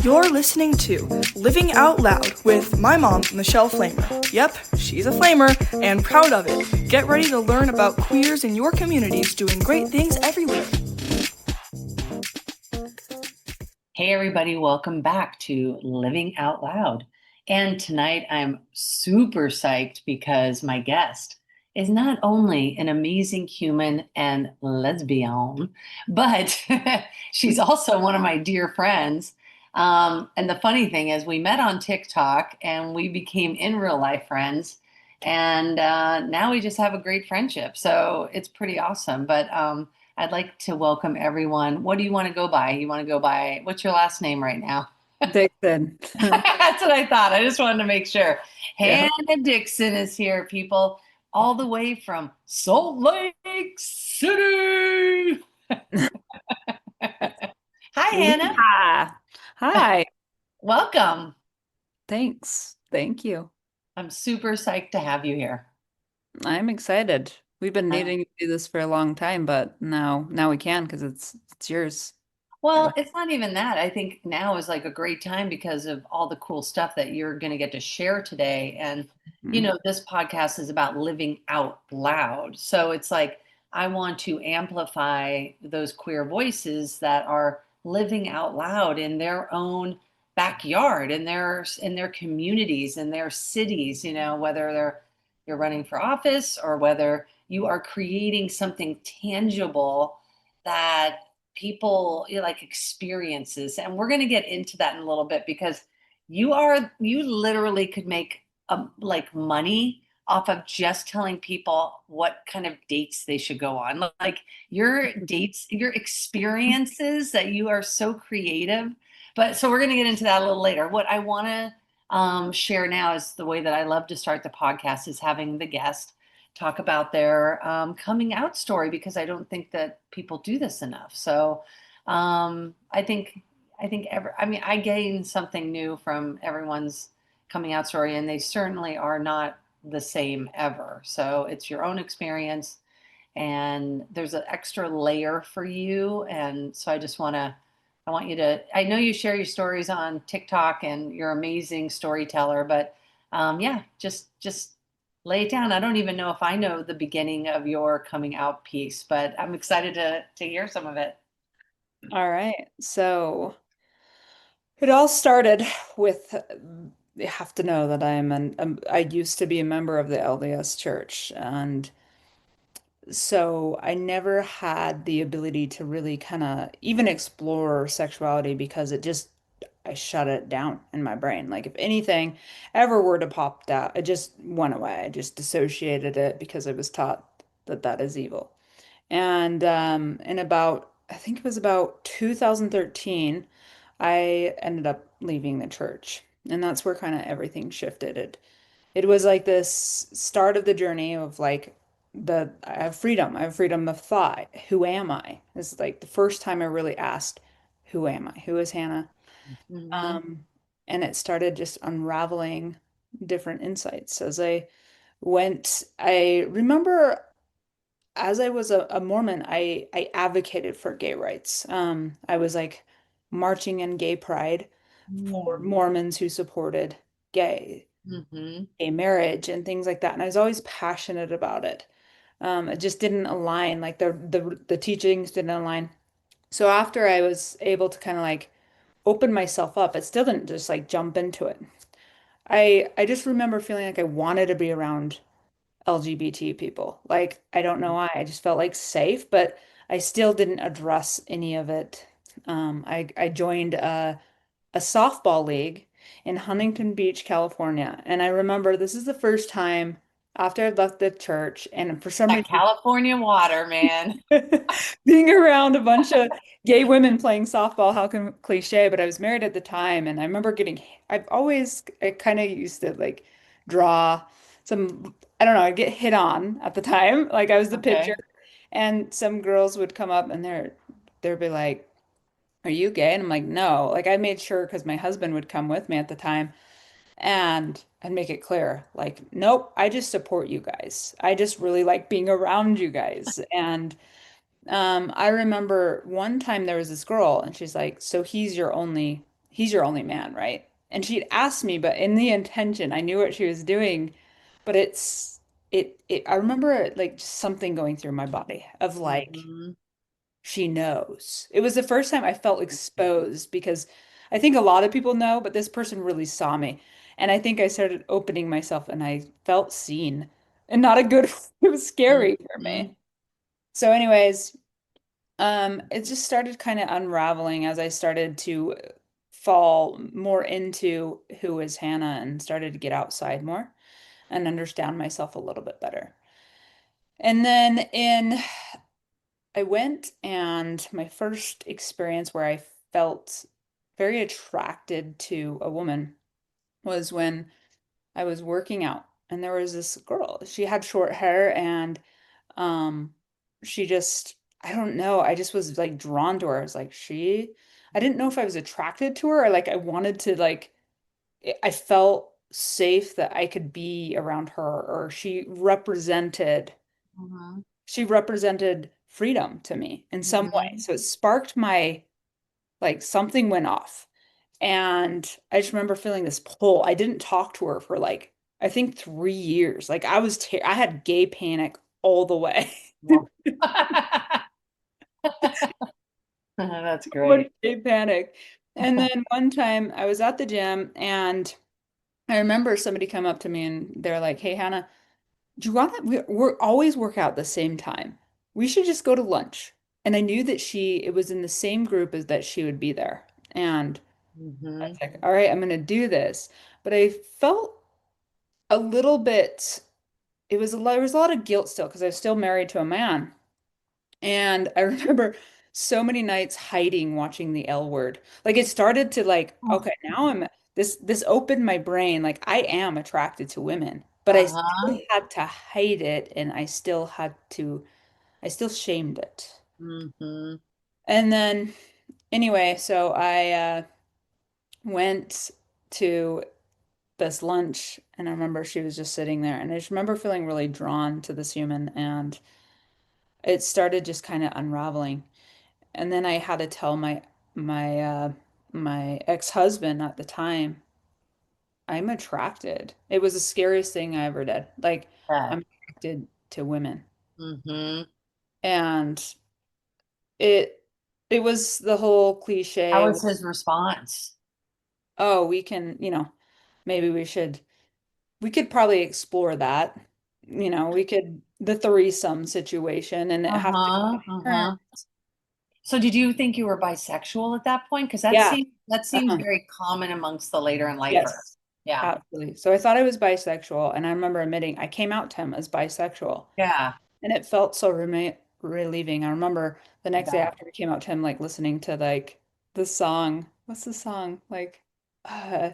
You're listening to Living Out Loud with my mom, Michele Flamer. Yep, she's a flamer and proud of it. Get ready to learn about queers in your communities doing great things everywhere. Hey, everybody, welcome back to Living Out Loud. And tonight I'm super psyched because my guest is not only an amazing human and lesbian, but she's also one of my dear friends. And the funny thing is, we met on TikTok and we became in real life friends. And now we just have a great friendship. So it's pretty awesome. But I'd like to welcome everyone. What do you want to go by? You want to go by, what's your last name right now? Dixon. That's what I thought. I just wanted to make sure. Yeah. Hannah Dixon is here, people, all the way from Salt Lake City. Hi, Hannah. Yeehaw. Hi. Welcome. Thanks. Thank you. I'm super psyched to have you here. I'm excited. We've been Uh, needing to do this for a long time, but now we can because it's yours. I Well, like it's not even that. I think now is like a great time because of all the cool stuff that you're going to get to share today. And, Mhm. this podcast is about living out loud. So it's like I want to amplify those queer voices that are living out loud in their own backyard, in their communities, in their cities, whether you're running for office or whether you are creating something tangible that people like experiences, and we're going to get into that in a little bit because you literally could make like money off of just telling people what kind of dates they should go on, like your dates, your experiences, that you are so creative. But so we're going to get into that a little later. What I want to share now is the way that I love to start the podcast is having the guest talk about their coming out story, because I don't think that people do this enough. So I think I mean, I gain something new from everyone's coming out story, and they certainly are not the same ever. So it's your own experience, and there's an extra layer for you. And so I want you to, I know you share your stories on TikTok and you're an amazing storyteller, but yeah, just lay it down. I don't even know if I know the beginning of your coming out piece, but I'm excited to hear some of it. All right. So it all started with you have to know that I used to be a member of the LDS Church, and so I never had the ability to really kind of even explore sexuality because I shut it down in my brain. Like if anything ever were to pop out, it just went away. I just dissociated it because I was taught that that is evil. And in about, I think it was about 2013, I ended up leaving the church. And that's where kind of everything shifted. It was like this start of the journey of like I have freedom. I have freedom of thought. Who am I? It's like the first time I really asked, who am I? Who is Hannah? Mhm. Um, and it started just unraveling different insights as I went. I remember as I was a Mormon, I advocated for gay rights. I was like marching in gay pride for Mm. Mormons who supported gay Mhm. gay marriage and things like that. And I was always passionate about it. It just didn't align, like the teachings didn't align. So after I was able to kind of like open myself up, it still didn't just like jump into it. I just remember feeling like I wanted to be around LGBT people. Like I don't know why. I just felt like safe, but I still didn't address any of it. I joined a softball league in Huntington Beach, California. And I remember this is the first time after I'd left the church, and for some That reason, California water, man. being around a bunch of gay women playing softball, how can cliche, but I was married at the time, and I remember I kind of used to like draw some, I don't know, I'd get hit on at the time. Like I was the pitcher, Okay. and some girls would come up and they'd be like, are you gay? And I'm like, no. Like I made sure because my husband would come with me at the time and I'd make it clear, like, nope, I just support you guys. I just really like being around you guys. And I remember one time there was this girl and she's like, so he's your only man, right? And she'd asked me, but in the intention, I knew what she was doing, but I remember like just something going through my body of like, Mhm. she knows. It was the first time I felt exposed because I think a lot of people know, but this person really saw me. And I think I started opening myself and I felt seen and not a good, it was scary for me. Mhm. So anyways, it just started kind of unraveling as I started to fall more into who is Hannah and started to get outside more and understand myself a little bit better. And then I went and my first experience where I felt very attracted to a woman was when I was working out and there was this girl. She had short hair and um she just I don't know, I just was like drawn to her. I was like I didn't know if I was attracted to her or like I wanted to like I felt safe that I could be around her or Mhm. she represented freedom to me in some way. Mhm. So it sparked my like something went off. And I just remember feeling this pull. I didn't talk to her for like I think 3 years. Like I had gay panic all the way. Well. That's Much great. gay panic. And then one time I was at the gym and I remember somebody come up to me and they're like, "Hey Hannah, do you want to we're always work out at the same time. We should just go to lunch." And I knew that it was in the same group as that she would be there. And I was Mhm. like, all right, I'm going to do this. But I felt a little bit, there was a lot of guilt still because I was still married to a man. And I remember so many nights hiding watching the L Word. Like it started to like, okay, now this opened my brain. Like I am attracted to women, but I Uh-huh. still had to hide it and I still shamed it. Mhm. And then anyway, so I went to this lunch and I remember she was just sitting there and I just remember feeling really drawn to this human and it started just kind of unraveling. And then I had to tell my my ex-husband at the time, I'm attracted. It was the scariest thing I ever did. Like Yeah. I'm attracted to women. Mhm. And it it was the whole How cliche, was his response? oh, we can, maybe we could probably explore that. We could the threesome situation and it have to Uh-huh. come. Uh-huh. So did you think you were bisexual at that point? Because Yeah. that seems Uh-huh. very common amongst the later in lifers. Yes. Yeah. Absolutely. So I thought I was bisexual and I remember admitting I came out to him as bisexual Yeah. and it felt so relieving. I remember the I next day bet. after I came out to him like listening to like the song. What's the song? Like uh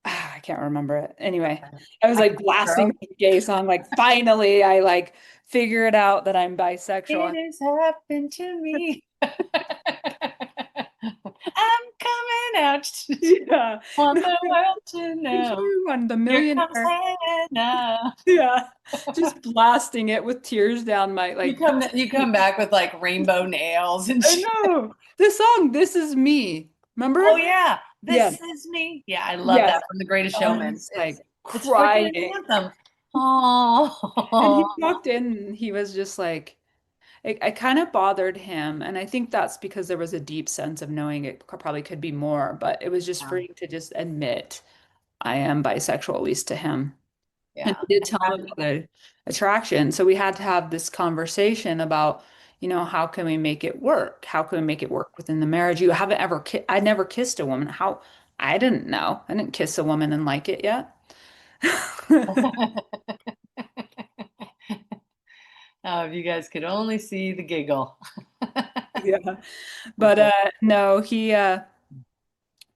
I can't remember it. Anyway, I was I like can blasting stroke. the gay song. Like finally, I like figured out that I'm bisexual. It has happened to me. I'm coming out. Yeah, Want no, the world to know. you won the Here comes millionaire. Hannah. Yeah, just blasting it with tears down my like. This is You come me. back with like rainbow nails and I shit. know this song. This is me. Oh Remember? yeah, Yeah. this is me. Yeah, I love Yes. that from The Greatest I Showman. was like It's freaking crying, anthem. and he Oh, walked in. And he was just like. I kind of bothered him, and I think that's because there was a deep sense of knowing it probably could be more, but it was just yeah, freeing to just admit I am bisexual, at least to him. And yeah. I did tell him about the attraction. So we had to have this conversation about, how can we make it work? How can we make it work within the marriage? You haven't ever I never kissed a woman. How? I didn't know. I didn't kiss a woman and like it yet. Oh, if you guys could only see the giggle. Yeah. That's But so no, he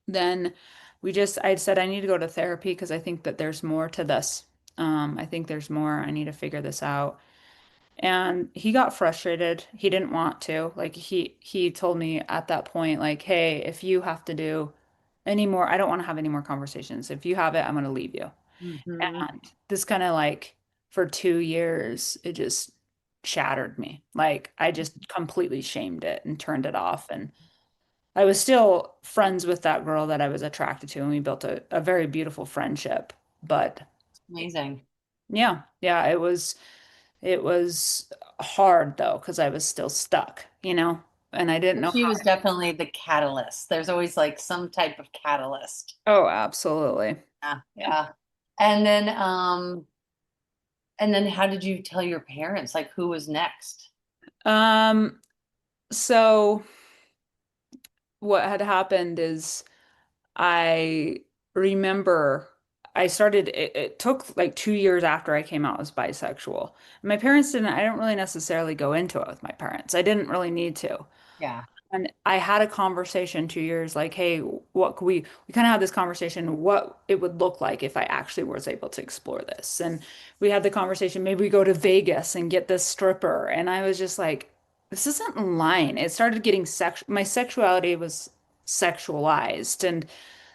then I said I need to go to therapy because I think that there's more to this. I think there's more. I need to figure this out. And he got frustrated. He didn't want to. Like he told me at that point, like, hey, if you have to do any more, I don't want to have any more conversations. If you have it, I'm gonna leave you. hmm And this kind of like for 2 years, it just shattered me. Like I just completely shamed it and turned it off. And I was still friends with that girl that I was attracted to, and we built a very beautiful friendship. But Amazing. yeah, yeah, it was hard though, because I was still stuck, and I didn't But know she how. was definitely the catalyst. There's always like some type of catalyst. Oh, absolutely. Yeah. Yeah. And then and then how did you tell your parents? Like who was next? Um, so what had happened is I remember I started, it took like 2 years after I came out as bisexual. My parents didn't, I didn't really necessarily go into it with my parents. I didn't really need to. Yeah. And I had a conversation 2 years like, hey, what could we kind of had this conversation, what it would look like if I actually was able to explore this. And we had the conversation, maybe we go to Vegas and get this stripper. And I was just like, this isn't in line. It started getting my sexuality was sexualized, and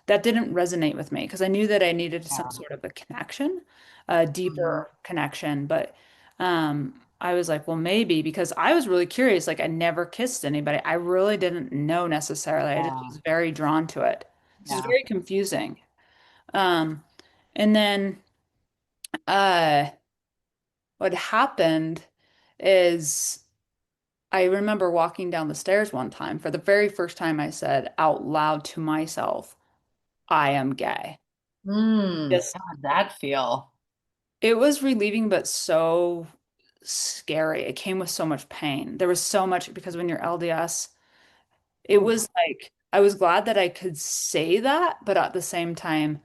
that didn't resonate with me because I knew that I needed some Yeah. sort of a connection, a Hmm. deeper connection. But I was like, well, maybe because I was really curious. Like, I never kissed anybody. I really didn't know necessarily. I just Yeah. was very drawn to it. This is Yeah. very confusing. Um, and then uh, what happened is I remember walking down the stairs one time. For the very first time, I said out loud to myself, I am gay. Yes. How did that feel? It was relieving, but so scary. It came with so much pain. There was so much because when you're LDS, it Oof. was like I was glad that I could say that, but at the same time,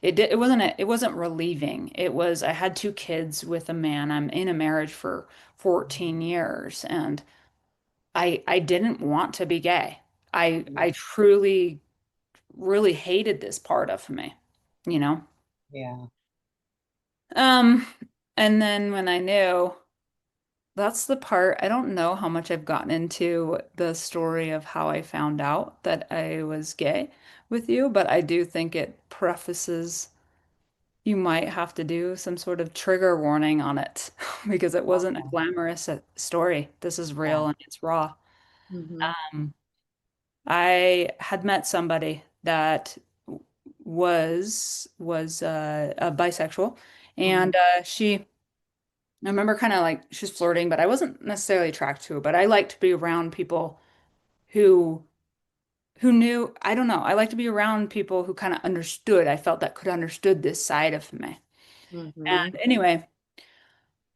it wasn't relieving. It was I had two kids with a man. I'm in a marriage for 14 years, and I didn't want to be gay. I truly really hated this part of me, you know? Yeah. Um, and then when I knew. That's the part. I don't know how much I've gotten into the story of how I found out that I was gay with you, but I do think it prefaces you might have to do some sort of trigger warning on it because it wasn't a Okay. glamorous story. This is real Yeah. and it's raw. Hmm. Um, I had met somebody that was a bisexual, Hmm. and I remember kind of like she's flirting, but I wasn't necessarily attracted to her. But I like to be around people who who knew, I don't know. I like to be around people who kind of understood. I felt that could understood this side of me. Hmm. And anyway,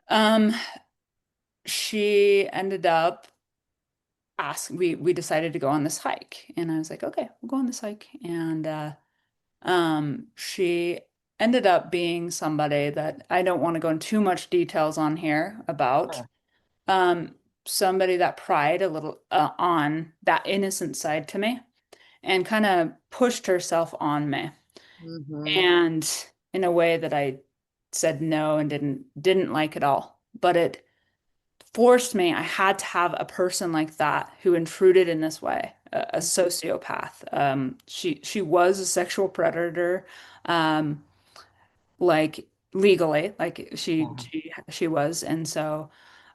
um, she ended up asking, we decided to go on this hike. And I was like, okay, we'll go on this hike. And she ended up being somebody that I don't want to go into too much details on here about. Sure. Um, somebody that pried a little on that innocent side to me and kind of pushed herself on me. Hmm. And in a way that I said no and didn't like at all. But it forced me, I had to have a person like that who intruded in this way, a sociopath. She was a sexual predator, um, like legally, like Yeah. she was. And so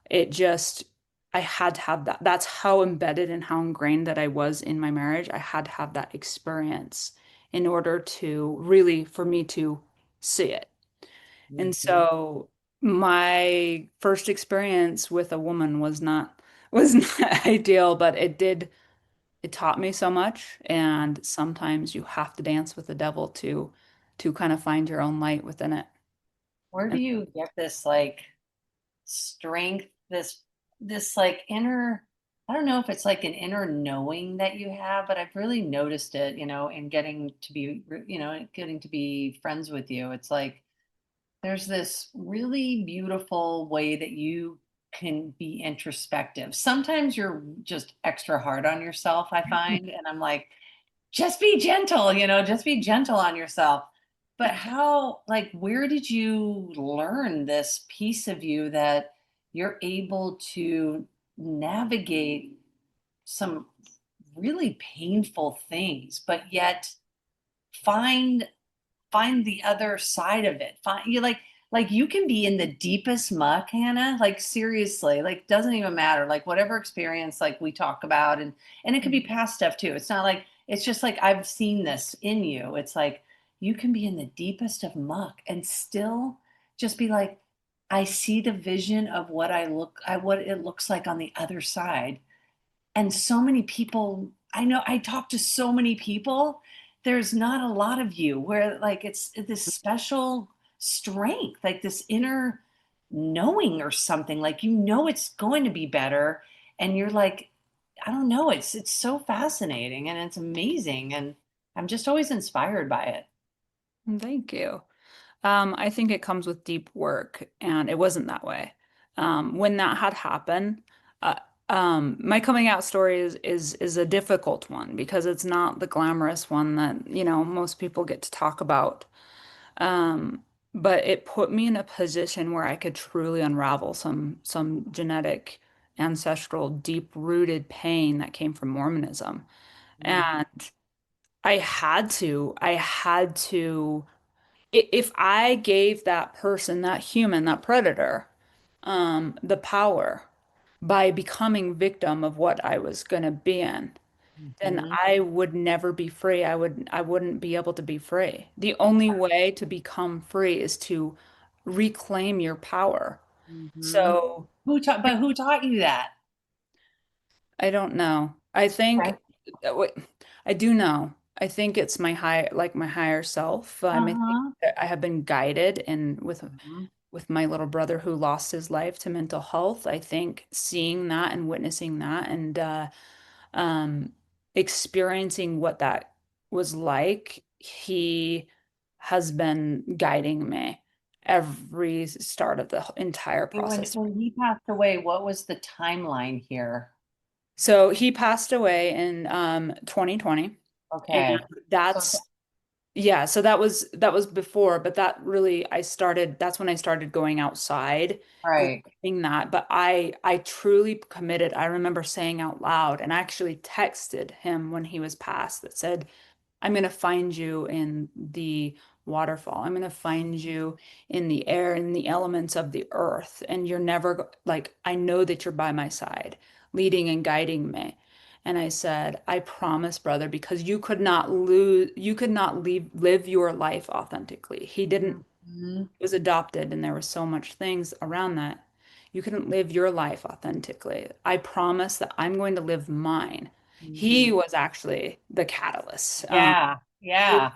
it just I had to have that. That's how embedded and how ingrained that I was in my marriage. I had to have that experience in order to really for me to see it. And Hmm. so my first experience with a woman was not ideal, but it taught me so much. And sometimes you have to dance with the devil to kind of find your own light within it. Where do And you get this like strength, this like inner, I don't know if it's like an inner knowing that you have, but I've really noticed it, in getting to be, getting to be friends with you. It's like there's this really beautiful way that you can be introspective. Sometimes you're just extra hard on yourself, I find, and I'm like, just be gentle, just be gentle on yourself. But how, like, where did you learn this piece of you that you're able to navigate some really painful things, but yet find find the other side of it? Find you like like you can be in the deepest muck, Hannah, like seriously, like doesn't even matter, like whatever experience like we talk about, and it could be past stuff too. It's not like it's just like I've seen this in you. It's like you can be in the deepest of muck and still just be like, I see the vision of what it looks like on the other side. And so many people, I know I talk to so many people, there's not a lot of you where like it's this special strength, like this inner knowing or something, like you know it's going to be better. And you're like, I don't know, it's so fascinating and it's amazing. And I'm just always inspired by it. Thank you. I think it comes with deep work, and it wasn't that way. When that had happened, uh, my coming out story is a difficult one because it's not the glamorous one that, most people get to talk about. Um, but it put me in a position where I could truly unravel some genetic, ancestral, deep-rooted pain that came from Mormonism. Mhm. And I had to if I gave that person, that human, that predator, the power by becoming victim of what I was going to be in, then Mhm. I would never be free. I wouldn't be able to be free. The only way to become free is to reclaim your power. Mhm. So Who taught you that? I don't know. I think Okay. wait, I do know. I think it's my higher self. I think Uh-huh. that I have been guided and Mhm. with my little brother who lost his life to mental health. I think seeing that and witnessing that and um, experiencing what that was like, he has been guiding me every start of the entire Hey, process. when he passed away, what was the timeline here? So he passed away in 2020, and Okay. So, that's yeah, so that was before, but that's when I started going outside, right. grabbing that. But I truly committed. I remember saying out loud, and I actually texted him when he was passed that said, I'm going to find you in the waterfall. I'm going to find you in the air, in the elements of the earth. And you're never like, I know that you're by my side, leading and guiding me. And I said, I promise, brother, because you could not live your life authentically. He didn't, Mhm. was adopted, and there were so much things around that. You couldn't live your life authentically. I promise that I'm going to live mine. He Mhm. was actually the catalyst. Yeah. Yeah.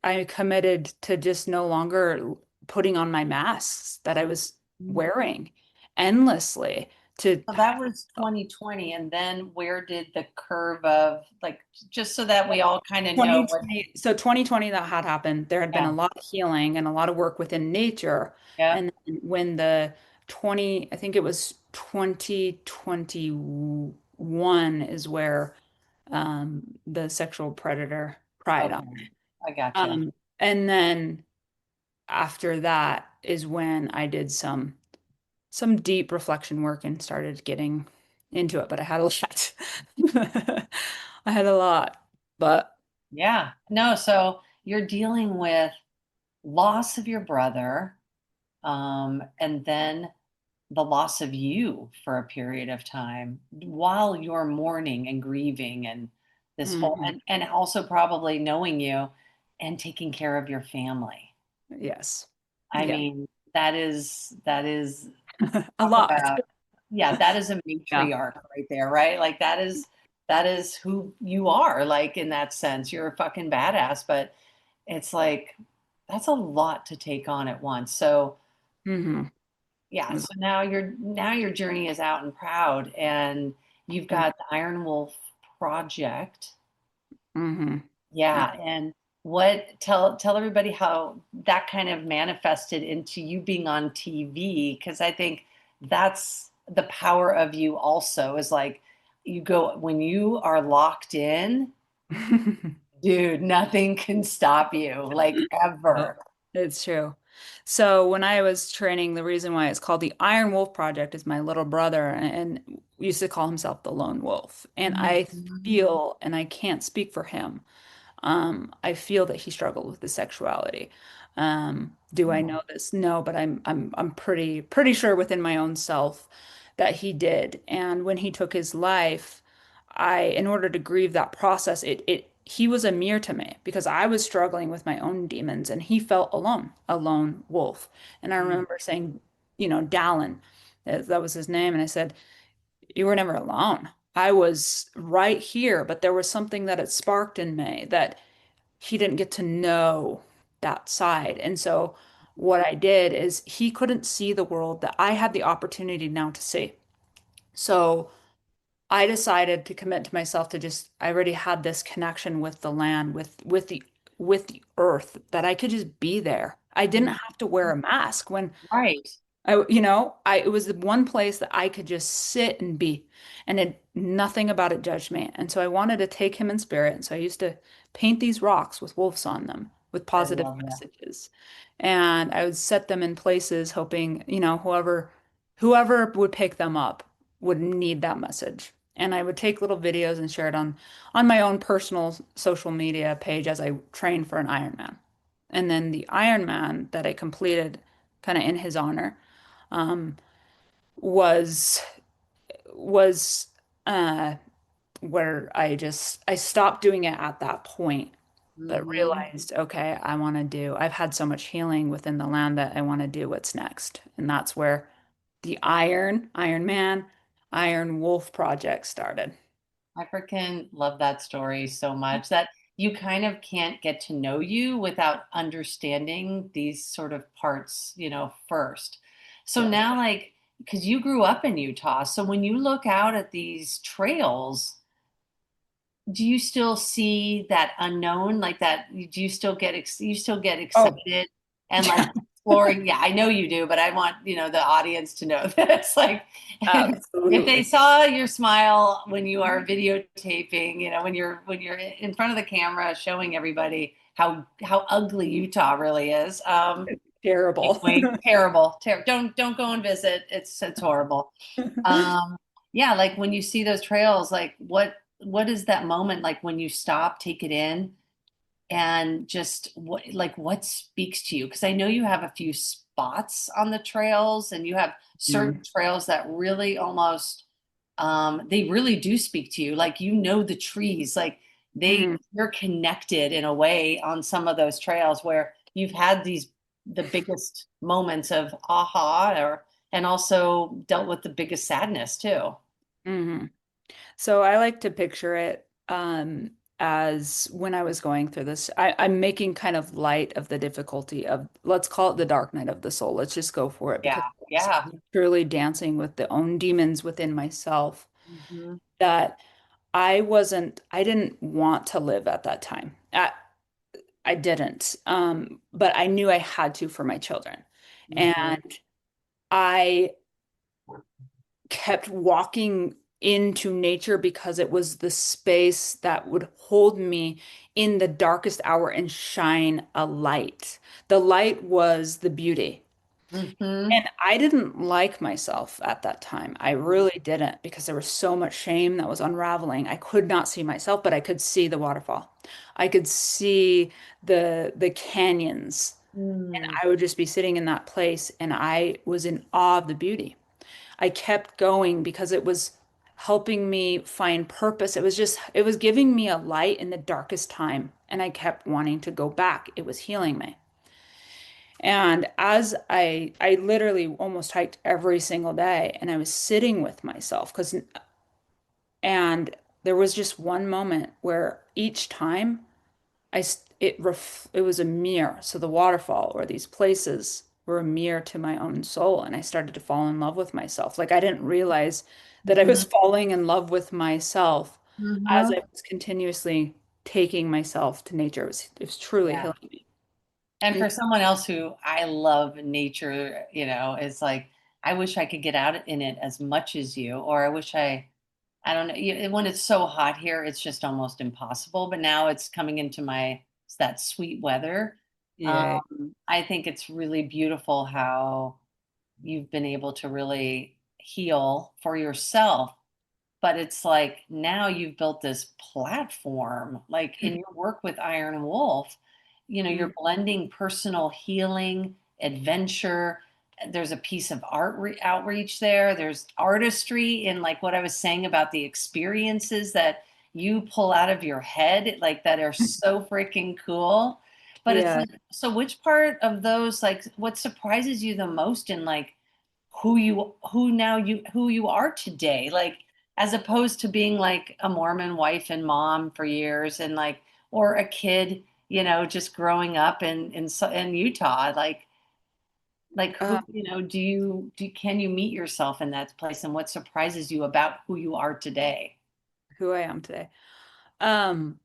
I committed to just no longer putting on my masks that I was Mhm. wearing endlessly to So that was 2020. And then where did the curve of like, just so that we all kind of know what, 2020, so 2020 that had happened, there had been yeah. a lot of healing and a lot of work within nature. Yeah. And then when the 20, I think it was 2021 is where the sexual predator pried on Okay. me. I gotcha. Um, and then after that is when I did some deep reflection work and started getting into it, but I had a lot. I had a lot, but Yeah. No, so you're dealing with loss of your brother, and then the loss of you for a period of time while you're mourning and grieving and this whole mhm, and also probably knowing you and taking care of your family. yes. I Yeah. mean, that is A talk lot. about, yeah, that is a Yeah. matriarch right there, right? Like that is who you are, like in that sense. You're a fucking badass, but it's like that's a lot to take on at once. So hmm yeah, so now your journey is out and proud, and you've got the Iron Wolf project. hmm Yeah. Yeah, and what tell everybody how that kind of manifested into you being on TV, because I think that's the power of you also is like you go when you are locked in, dude, nothing can stop you, like Oh, ever. it's true. So when I was training, the reason why it's called the Iron Wolf Project is my little brother and used to call himself the Lone Wolf. And I Mhm. feel, and I can't speak for him, I feel that he struggled with his sexuality. Do I know this? No, but I'm pretty sure within my own self that he did. And when he took his life, in order to grieve that process, he was a mirror to me because I was struggling with my own demons and he felt alone, a lone wolf. And I remember saying, Dallin, that was his name, and I said, you were never alone. I was right here, but there was something that it sparked in me that he didn't get to know that side. And so what I did is he couldn't see the world that I had the opportunity now to see. So I decided to commit to myself to I already had this connection with the land, with the earth, that I could just be there. I didn't have to wear a mask when Right. it was the one place that I could just sit and be, and nothing about it judged me. And so I wanted to take him in spirit. And so I used to paint these rocks with wolves on them with I positive love that. messages. And I would set them in places hoping, whoever would pick them up would need that message. And I would take little videos and share it on my own personal social media page as I trained for an Ironman. And then the Ironman that I completed kind of in his honor um, was was uh, where I stopped doing it at that point, but Hmm. realized, okay, I've had so much healing within the land that I want to do what's next. And that's where the Iron Man, Iron Wolf project started. I freaking love that story so much that you kind of can't get to know you without understanding these sort of parts, first. So Yeah. now, like, because you grew up in Utah, so when you look out at these trails, do you still see that unknown, like that? Do you still you still get Oh, excited and like yeah, exploring? Yeah, I know you do, but I want, the audience to know this. Like, if they absolutely. saw your smile when you are videotaping, when you're in front of the camera showing everybody how ugly Utah really is. Terrible. Wait, terrible, terrible. Don't go and visit. It's horrible. Um, yeah, like when you see those trails, like what is that moment like when you stop, take it in, and just what speaks to you? Because I know you have a few spots on the trails, and you have certain Mm, trails that really almost they really do speak to you. Like the trees, like mm, you're connected in a way on some of those trails where you've had the biggest moments of aha or and also dealt with the biggest sadness too. mhm. So I like to picture it as when I was going through this, I'm making kind of light of the difficulty of, let's call it the dark night of the soul. Let's just go for it Yeah, because yeah. I was truly dancing with the own demons within myself Hmm. that I didn't want to live at that time. I didn't. But I knew I had to for my children. Hmm. And I kept walking into nature because it was the space that would hold me in the darkest hour and shine a light. The light was the beauty. Hmm. And I didn't like myself at that time. I really didn't because there was so much shame that was unraveling. I could not see myself, but I could see the waterfall. I could see the canyons. And Mm. I would just be sitting in that place and I was in awe of the beauty. I kept going because it was helping me find purpose. It was giving me a light in the darkest time. And I kept wanting to go back. It was healing me. And as I literally almost hiked every single day and I was sitting with myself and there was just one moment where each time it was a mirror. So the waterfall or these places were a mirror to my own soul, and I started to fall in love with myself. Like I didn't realize that I was Hmm. falling in love with myself as Hmm. I was continuously taking myself to nature. It was truly Yeah. healing me. And And for someone else who I love nature, is like, I wish I could get out in it as much as you, or I wish I don't know. When it's so hot here, it's just almost impossible. But now it's coming into it's that sweet weather. yeah. I think it's really beautiful how you've been able to really heal for yourself but it's like now you've built this platform, like in your work with Iron Wolf, you're blending personal healing, adventure. There's a piece of outreach there. There's artistry in like what I was saying about the experiences that you pull out of your head, like that are so freaking cool. But it's Yeah. like, so which part of those, like what surprises you the most in like who you are today, like as opposed to being like a Mormon wife and mom for years and like or a kid, just growing up in Utah, like who, Uh, can you meet yourself in that place, and what surprises you about who you are today? who I am today. Um,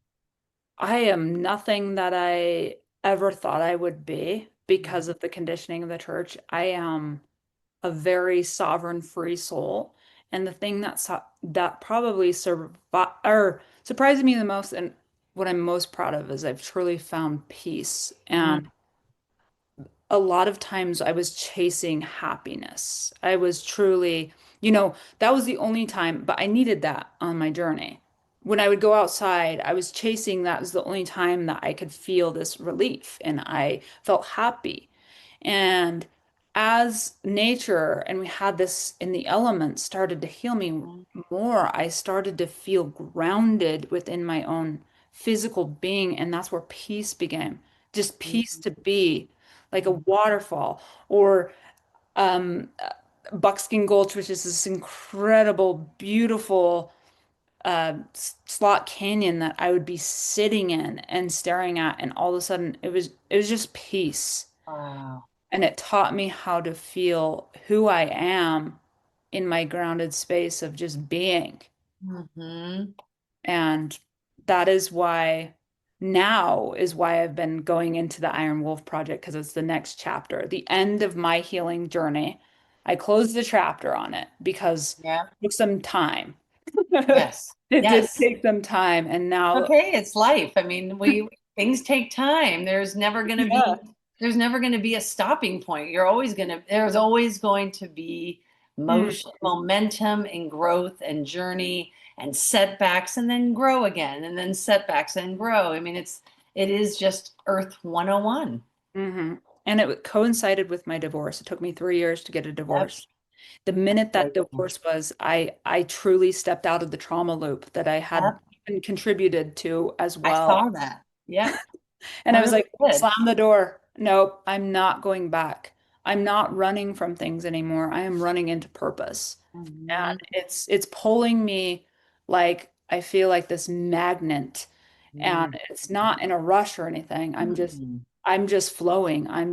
I am nothing that I ever thought I would be because of the conditioning of the church. I am a very sovereign, free soul. And the thing that probably surprises me the most and what I'm most proud of is I've truly found peace. Mm, And a lot of times I was chasing happiness. I was truly, that was the only time, but I needed that on my journey. When I would go outside, I was chasing that was the only time that I could feel this relief and I felt happy. And as nature and we had this in the elements started to heal me mm, more, I started to feel grounded within my own physical being. And that's where peace began. Just peace mm, to be like a mm. waterfall or um, Buckskin Gulch, which is this incredible, beautiful slot canyon that I would be sitting in and staring at, and all of a sudden it was just peace. Wow. And it taught me how to feel who I am in my grounded space of just being. Hmm. And that is why now is why I've been going into the Iron Wolf project because it's the next chapter, the end of my healing journey. I closed the chapter on it because Yeah. it took some time. Yes. It did Yes. take some time. And now, Okay, it's life. I mean, we things take time. yeah. There's never going to be a stopping point. There's always going to be Mm, motion, momentum and growth and journey and setbacks and then grow again and then setbacks and grow. I mean, it is just Earth 101. hmm And it coincided with my divorce. It took me 3 years to get a Yep. divorce. The minute that Yep. divorce was, I truly stepped out of the trauma loop that I had been contributed to as I well. saw that. Yep. And I I was really like, did. slam the door. Nope, I'm not going back. I'm not running from things anymore. I am running into purpose. And Mhm. it's pulling me like I feel like this magnet. And Mhm. it's not in a rush or anything. Mhm. I'm just flowing. I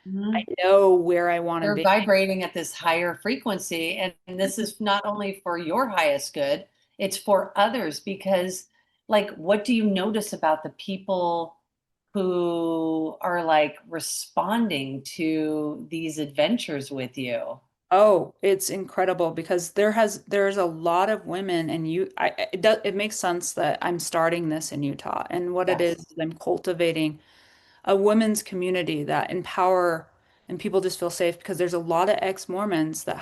Mhm. know where I want to You're be. vibrating at this higher frequency, and this is not only for your highest good, it's for others, because like what do you notice about the people who are like responding to these adventures with you? Oh, it's incredible because there's a lot of women and it makes sense that I'm starting this in Utah. And what it Yes. is I'm cultivating a women's community that empower and people just feel safe because there's a lot of ex-Mormons that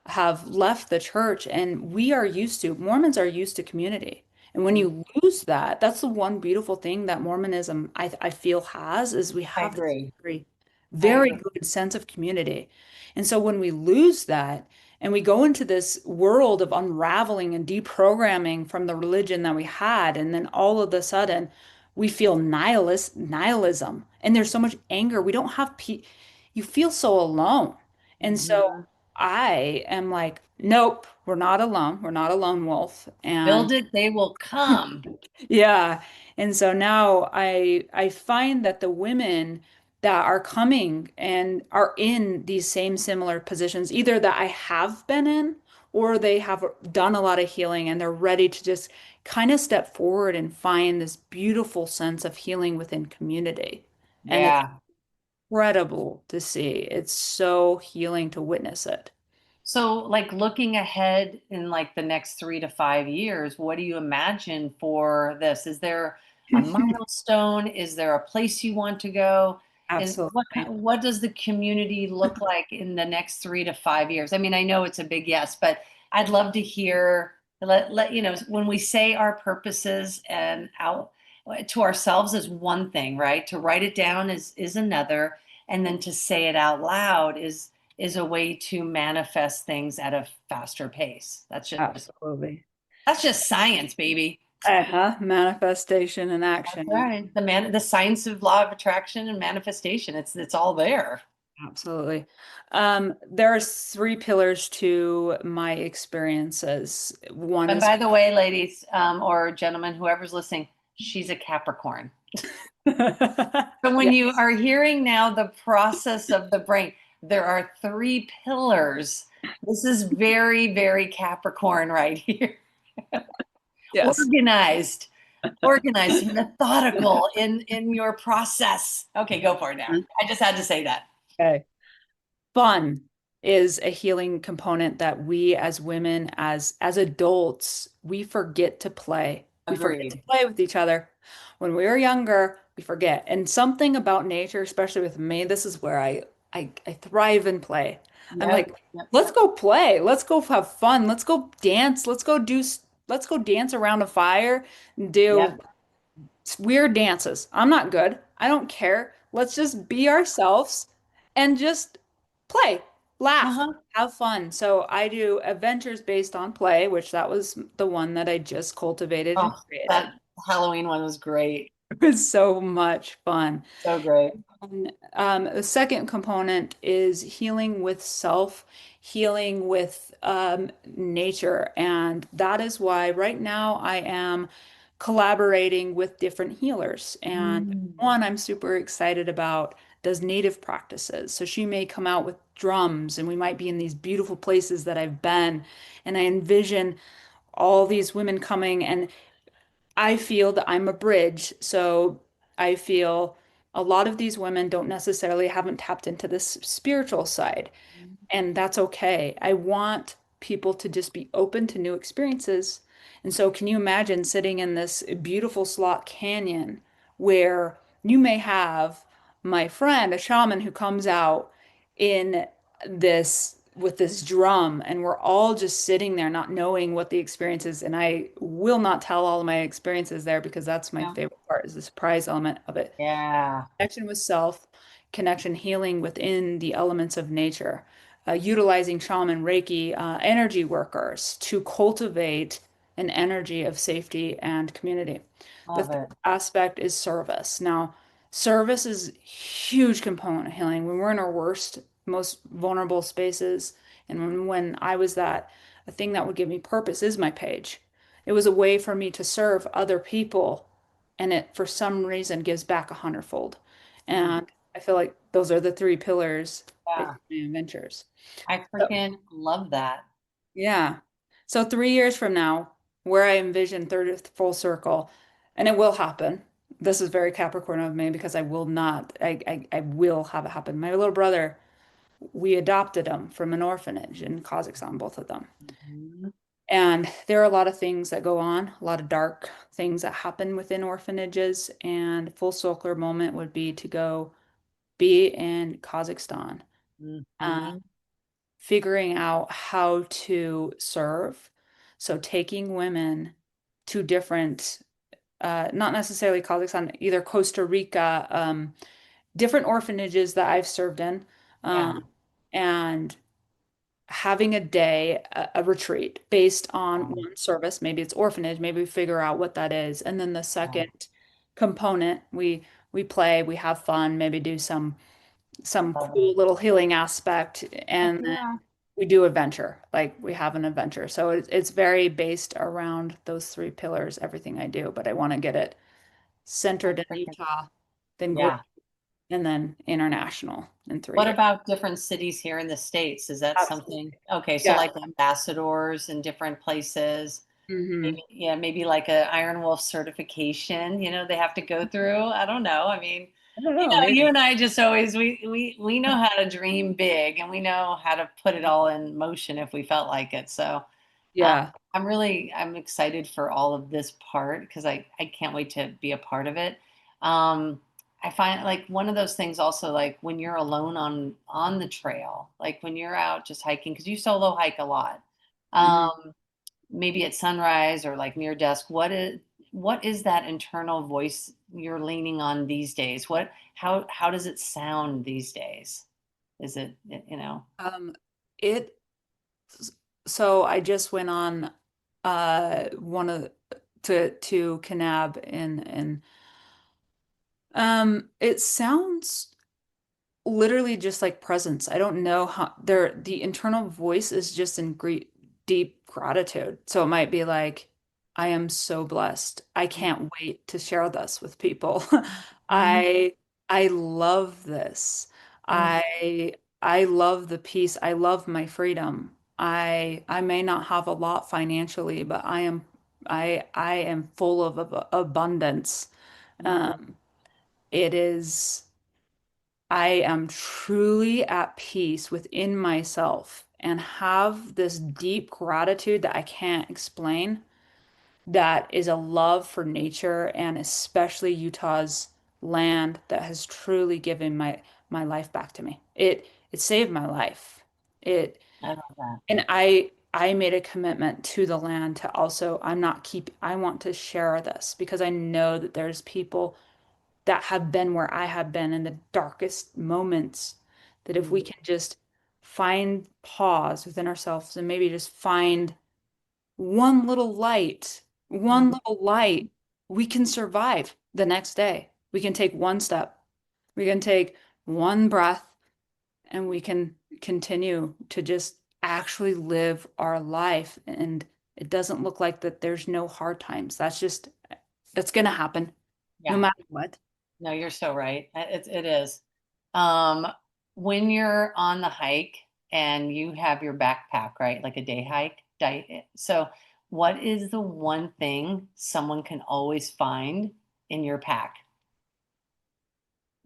have left the church and Mormons are used to community. And when Mm, you lose that, that's the one beautiful thing that Mormonism I feel has is we I have this agree. very, I very agree. good sense of community. And so when we lose that and we go into this world of unraveling and deprogramming from the religion that we had, and then all of a sudden we feel nihilism and there's so much anger. We don't have pe You feel so alone. And so Mhm. I am like, nope, we're not alone. We're not a lone wolf. Build And it, they will come. yeah. And so now I find that the women that are coming and are in these same similar positions, either that I have been in or they have done a lot of healing and they're ready to just kind of step forward and find this beautiful sense of healing within community. And it's Yeah. incredible to see. It's so healing to witness it. So, like looking ahead in like the next 3 to 5 years, what do you imagine for this? Is there a milestone? Is there a place you want to go? Absolutely. What does the community look like in the next 3 to 5 years? I mean, I know it's a big yes, but I'd love to hear, when we say our purposes and out to ourselves is one thing, right? To write it down is another, and then to say it out loud is a way to manifest things at a faster pace. Absolutely. That's just science, baby. Uh-huh. Manifestation and That's action. right. The science of law of attraction and manifestation. It's all there. Absolutely. There are three pillars to my experiences. One And is by the way, ladies, or gentlemen, whoever's listening, she's a Capricorn. So when yeah, you are hearing now the process of the brain, there are three pillars. This is very, very Capricorn right here. yes. Organized, organized, methodical in your process. Okay, go for it now. I just had to say that. Okay. Fun is a healing component that we as women, as adults, we forget to play. We forget to Agreed. play with each other. When we were younger, we forget. And something about nature, especially with me, this is where I thrive in play. I'm Yep. like, Yep. let's go play. Let's go have fun. Let's go dance. Let's go dance around a fire and do Yep. weird dances. I'm not good. I don't care. Let's just be ourselves and just play, laugh, Uh-huh. have fun. So I do adventures based on play, which that was the one that I just cultivated and Oh, created. that Halloween one was great. It was so much fun. So great. And, the second component is healing with self, healing with nature. And that is why right now I am collaborating with different healers. And Mm. one I'm super excited about does native practices. So she may come out with drums, and we might be in these beautiful places that I've been. And I envision all these women coming, and I feel that I'm a bridge. So I feel a lot of these women don't necessarily haven't tapped into this spiritual side, and that's okay. I want people to just be open to new experiences. And so, can you imagine sitting in this beautiful slot canyon where you may have my friend, a shaman, who comes out in this with this drum, and we're all just sitting there not knowing what the experience is. And I will not tell all of my experiences there because that's my Yeah. favorite part, is the surprise element of it. Yeah. Connection with self, connection healing within the elements of nature, utilizing shaman, Reiki, energy workers to cultivate an energy of safety and community. The Love third it. aspect is service. Now, service is a huge component of healing. When we're in our worst, most vulnerable spaces, and when I was that, a thing that would give me purpose is my page. It was a way for me to serve other people, and it for some reason gives back 100-fold. Mm. And I feel like those are the three pillars based Yeah. on my adventures. I So, freaking love that. yeah. So 3 years from now, where I envision third full circle, and it will happen. This is very Capricorn of me because I will not, I will have it happen. My little brother, we adopted him from an orphanage in Kazakhstan, both of them. Mhm. And there are a lot of things that go on, a lot of dark things that happen within orphanages. And full circle moment would be to go be in Kazakhstan, uh, Mhm. figuring out how to serve. So taking women to different, not necessarily Kazakhstan, either Costa Rica, different orphanages that I've served in, Yeah. and having a day, a retreat based on Um, one service. Maybe it's orphanage, maybe we figure out what that is. And then the yeah. second component, we play, we have fun, maybe do some Love it. cool little healing aspect, Heck and then yeah. we do adventure, like we have an adventure. So it's very based around those three pillars, everything I do, but I want to get it I centered in freaking Utah, then global, yeah. and then international in three What years. about different cities here in the States? Is that Absolutely. something? Okay, so Yeah. like ambassadors in different places. Hmm. Maybe, yeah, maybe like a Iron Wolf certification, they have to go through. I don't know. I mean, I don't know, you maybe. and I just always we know how to dream big and we know how to put it all in motion if we felt like it. So uh, Yeah. I'm excited for all of this part because I can't wait to be a part of it. Um, I find like one of those things also like when you're alone on the trail, like when you're out just hiking, because you solo hike a lot. Mhm. Maybe at sunrise or like near dusk, what is that internal voice you're leaning on these days? How does it sound these days? Is it, you know? Um, it so I just went on one of to Kanab and it sounds literally just like presence. I don't know how the internal voice is just in great deep gratitude. So it might be like, I am so blessed. I can't wait to share this with people. Mhm. I I love this. Mhm. I love the peace. I love my freedom. I may not have a lot financially, but I am full of abundance. Mhm. Um, it is. I am truly at peace within myself and have this deep gratitude that I can't explain, that is a love for nature and especially Utah's land that has truly given my life back to me. It saved my life. It I love that. and I made a commitment to the land to also I want to share this because I know that there's people that have been where I have been in the darkest moments, that if we Mhm. can just find pause within ourselves and maybe just find one Mhm. little light, we can survive the next day. We can take one step, we can take one breath, and we can continue to just actually live our life. And it doesn't look like that there's no hard times. That's going to happen no Yeah. matter what. No, you're so right. It is. Um, when you're on the hike and you have your backpack, right? Like a day hike. So what is the one thing someone can always find in your pack?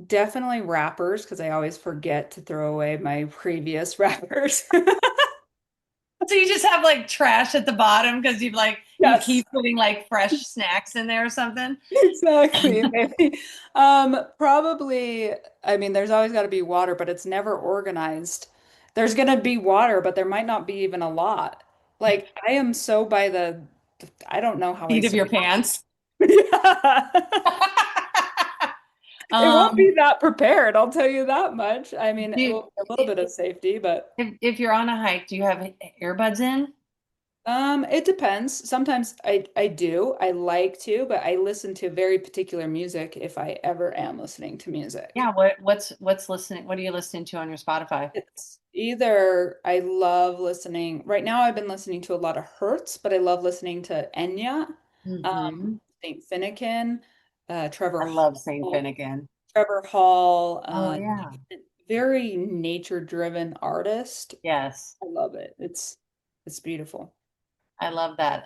Definitely wrappers, because I always forget to throw away my previous wrappers. So you just have like trash at the bottom because you Yes, keep putting like fresh snacks in there or something. exactly. Maybe. Probably, I mean, there's always got to be water, but it's never organized. There's gonna be water, but there might not be even a lot. Like, I am so by I don't know how I Seat of your survive. pants. Yeah. It won't Um, be that prepared, I'll tell you that much. I mean, it do, will be a little bit of safety, but if you're on a hike, do you have earbuds in? It depends. Sometimes I do. I like to, but I listen to very particular music if I ever am listening to music. Yeah, what's listening? What are you listening to on your Spotify? It's either I love listening. Right now I've been listening to a lot of Hertz, but I love listening to Enya, Hmm. Saint Finnegan, I love Saint Finnegan. Trevor Hall, Oh yeah. very nature-driven artist. Yes, I love it. It's beautiful. I love that.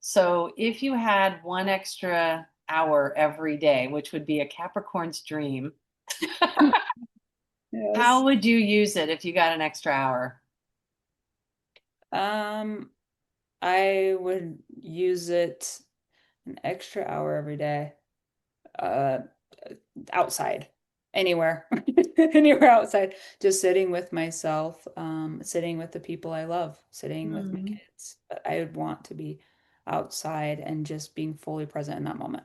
So if you had one extra hour every day, which would be a Capricorn's dream, Yes. how would you use it if you got an extra hour? Um, I would use it an extra hour every day. Uh, outside, anywhere, anywhere outside, just sitting with myself, sitting with the people I love, sitting with my Mhm. kids. But I would want to be outside and just being fully present in that moment.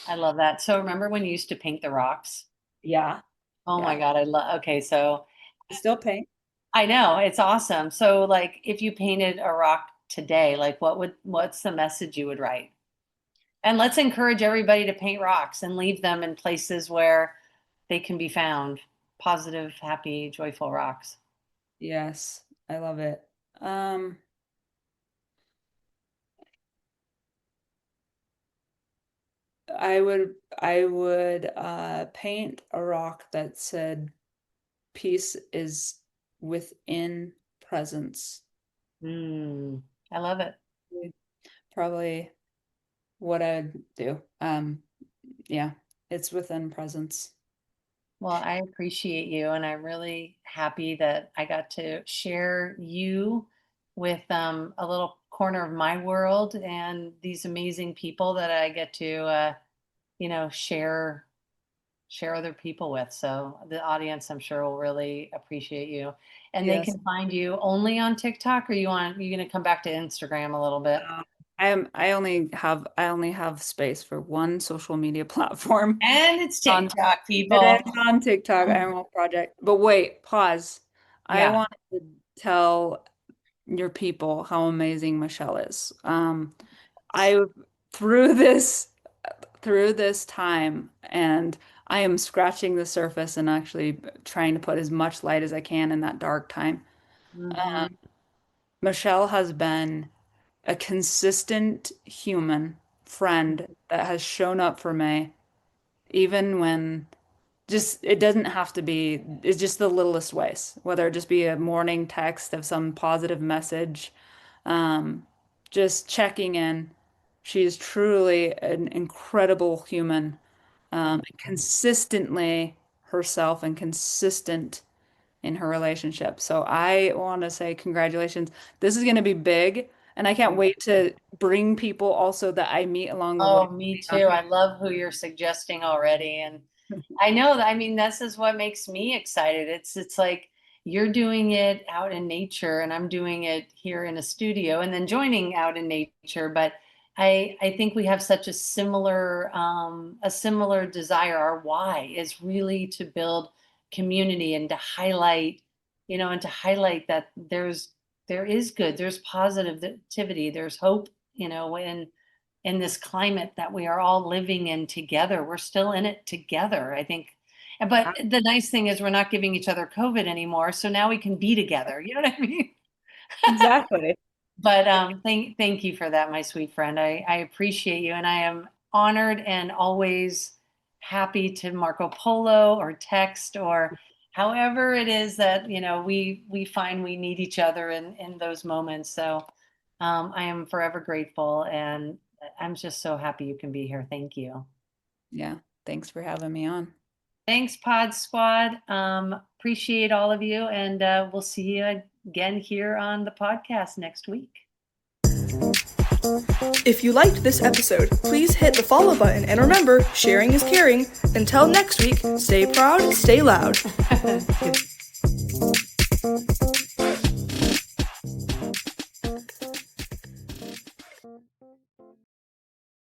I love that. So remember when you used to paint the rocks? Yeah, Oh my yeah. God, I love, okay, so I still paint. I know it's awesome. So like if you painted a rock today, like what's the message you would write? And let's encourage everybody to paint rocks and leave them in places where they can be found. Positive, happy, joyful rocks. Yes, I love it. Um, I would paint a rock that said peace is within presence. I love it. Probably what I'd do. Yeah, it's within presence. Well, I appreciate you, and I'm really happy that I got to share you with a little corner of my world and these amazing people that I get to, share share other people with. So the audience, I'm sure, will really appreciate you. And they Yes. can find you only on TikTok, or you going to come back to Instagram a little bit? I only have space for one social media platform. And it's On TikTok, It people. is on TikTok, Emerald Project. But wait, pause. I Yeah. want to tell your people how amazing Michele is. I through this through this time, and I am scratching the surface and actually trying to put as much light as I can in that dark time. Hmm. Michele has been a consistent human friend that has shown up for me, even when just it doesn't have to be, it's just the littlest ways, whether it just be a morning text of some positive message, um, just checking in. She is truly an incredible human, consistently herself and consistent in her relationship. So I want to say congratulations. This is going to be big, and I can't wait to bring people also that I meet along the way. Oh, me too. I love who you're suggesting already. And I know that, I mean, this is what makes me excited. It's like you're doing it out in nature and I'm doing it here in a studio and then joining out in nature. But I think we have such a similar desire. Our why is really to build community and to highlight, and to highlight that there is good, there's positivity, there's hope, in this climate that we are all living in together. We're still in it together, I think. But the nice thing is we're not giving each other COVID anymore. So now we can be together. You know what I mean? Exactly. But thank you for that, my sweet friend. I appreciate you, and I am honored and always happy to Marco Polo or text or however it is that we find we need each other in those moments. So I am forever grateful, and I'm just so happy you can be here. Thank you. Yeah. Thanks for having me on. Thanks, Pod Squad. Appreciate all of you, and we'll see you again here on the podcast next week. If you liked this episode, please hit the follow button and remember, sharing is caring. Until next week, stay proud, stay loud.